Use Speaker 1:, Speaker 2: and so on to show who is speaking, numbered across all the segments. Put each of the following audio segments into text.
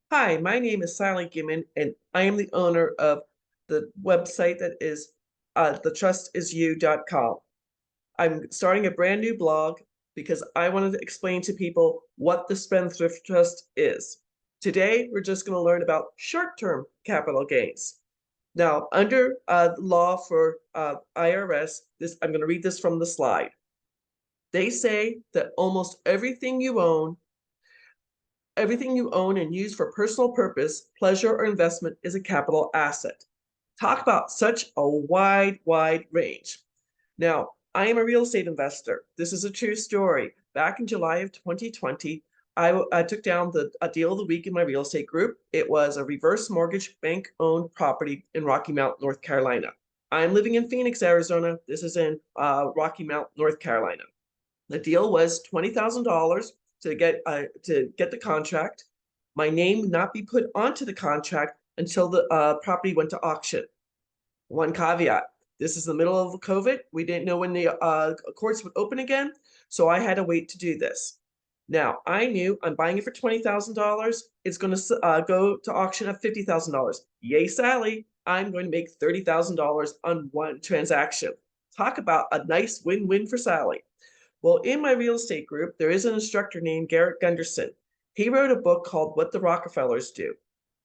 Speaker 1: Hi, my name is Sally Gimmon, and I am the owner of the website that is thetrustisyou.com. I'm starting a brand new blog because I wanted to explain to people what the Spendthrift Trust is. Today, we're just going to learn about short-term capital gains. Now, under the law for IRS, I'm going to read this from the slide. They say that almost everything you own and use for personal purpose, pleasure, or investment is a capital asset. Talk about such a wide range. Now, I am a real estate investor. This is a true story. Back in July of 2020, I took down a deal of the week in my real estate group. It was a reverse mortgage bank-owned property in Rocky Mount, North Carolina. I'm living in Phoenix, Arizona. This is in Rocky Mount, North Carolina. The deal was $20,000 to get the contract. My name would not be put onto the contract until the property went to auction. One caveat: this is the middle of COVID. We didn't know when the courts would open again, so I had to wait to do this. Now I knew I'm buying it for $20,000. It's going to go to auction at $50,000. Yay, Sally! I'm going to make $30,000 on one transaction. Talk about a nice win-win for Sally. Well, in my real estate group, there is an instructor named Garrett Gunderson. He wrote a book called What the Rockefellers Do.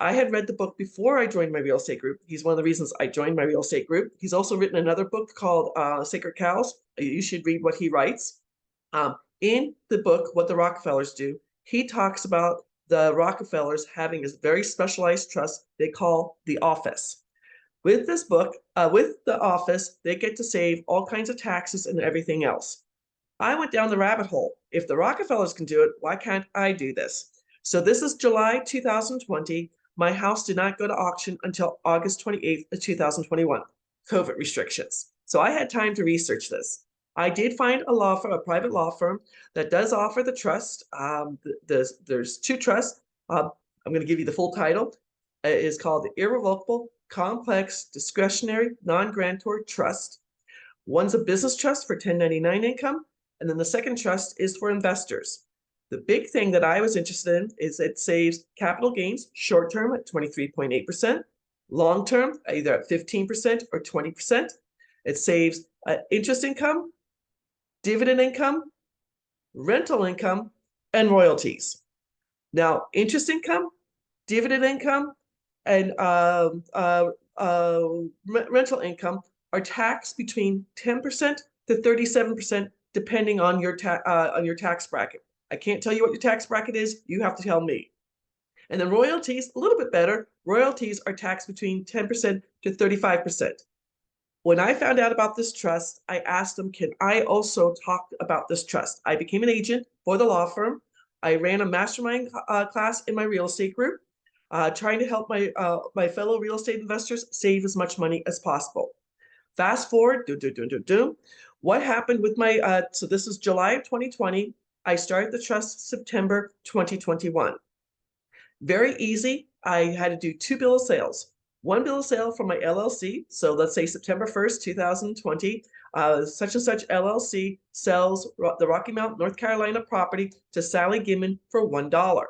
Speaker 1: I had read the book before I joined my real estate group. He's one of the reasons I joined my real estate group. He's also written another book called Sacred Cows. You should read what he writes. In the book, What the Rockefellers Do, he talks about the Rockefellers having a very specialized trust they call the office. With this book, with the office, they get to save all kinds of taxes and everything else. I went down the rabbit hole. If the Rockefellers can do it, why can't I do this? So this is July 2020. My house did not go to auction until August 28th of 2021, COVID restrictions. So I had time to research this. I did find a private law firm that does offer the trust. There's two trusts. I'm going to give you the full title. It is called the Irrevocable Complex Discretionary Non-Grantor Trust. One's a business trust for 1099 income, and then the second trust is for investors. The big thing that I was interested in is it saves capital gains short-term at 23.8%, long-term either at 15% or 20%. It saves interest income, dividend income, rental income, and royalties. Now, interest income, dividend income, and rental income are taxed between 10% to 37%, depending on your tax bracket. I can't tell you what your tax bracket is. You have to tell me. And then royalties, a little bit better. Royalties are taxed between 10% to 35%. When I found out about this trust, I asked them, can I also talk about this trust? I became an agent for the law firm. I ran a mastermind class in my real estate group, trying to help my fellow real estate investors save as much money as possible. Fast forward, what happened with my, so this is July of 2020. I started the trust September 2021. Very easy. I had to do two bill of sales. One bill of sale for my LLC. So let's say September 1st, 2020, such and such LLC sells the Rocky Mount, North Carolina property to Sally Gimmon for $1.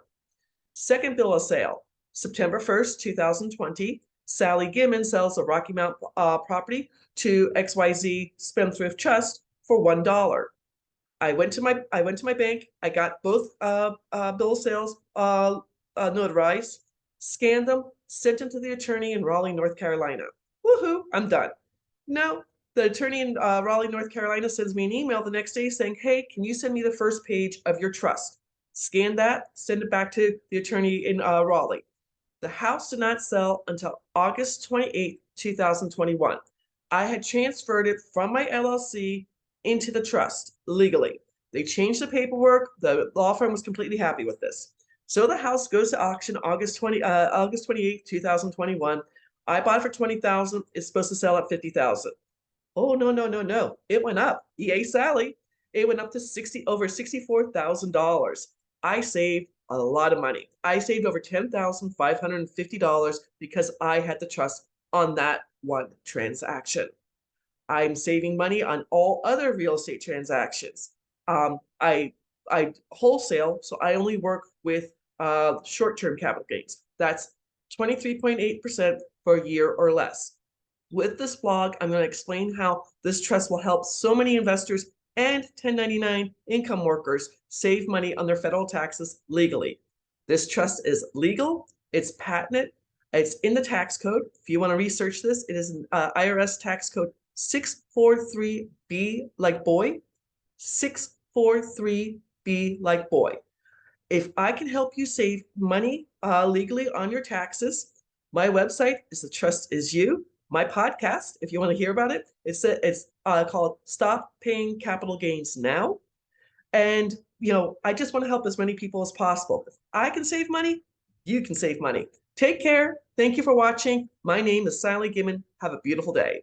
Speaker 1: Second bill of sale, September 1st, 2020, Sally Gimmon sells the Rocky Mount property to XYZ Spendthrift Trust for $1. I went to my bank. I got both bill of sales notarized, scanned them, sent them to the attorney in Raleigh, North Carolina. Woohoo! I'm done. No, the attorney in Raleigh, North Carolina sends me an email the next day saying, "Hey, can you send me the first page of your trust?" Scan that, send it back to the attorney in Raleigh. The house did not sell until August 28th, 2021. I had transferred it from my LLC into the trust legally. They changed the paperwork. The law firm was completely happy with this. So the house goes to auction August 28th, 2021. I bought it for $20,000. It's supposed to sell at $50,000. Oh, no. It went up. Yay, Sally. It went up to over $64,000. I saved a lot of money. I saved over $10,550 because I had the trust on that one transaction. I'm saving money on all other real estate transactions. I wholesale, so I only work with short-term capital gains. That's 23.8% for a year or less. With this blog, I'm going to explain how this trust will help so many investors and 1099 income workers save money on their federal taxes legally. This trust is legal, it's patented, it's in the tax code. If you want to research this, it is an IRS tax code 643B like boy, 643B like boy. If I can help you save money legally on your taxes, my website is The Trust Is You. My podcast, if you want to hear about it, it's called Stop Paying Capital Gains Now. And, I just want to help as many people as possible. If I can save money, you can save money. Take care. Thank you for watching. My name is Sally Gimmon. Have a beautiful day.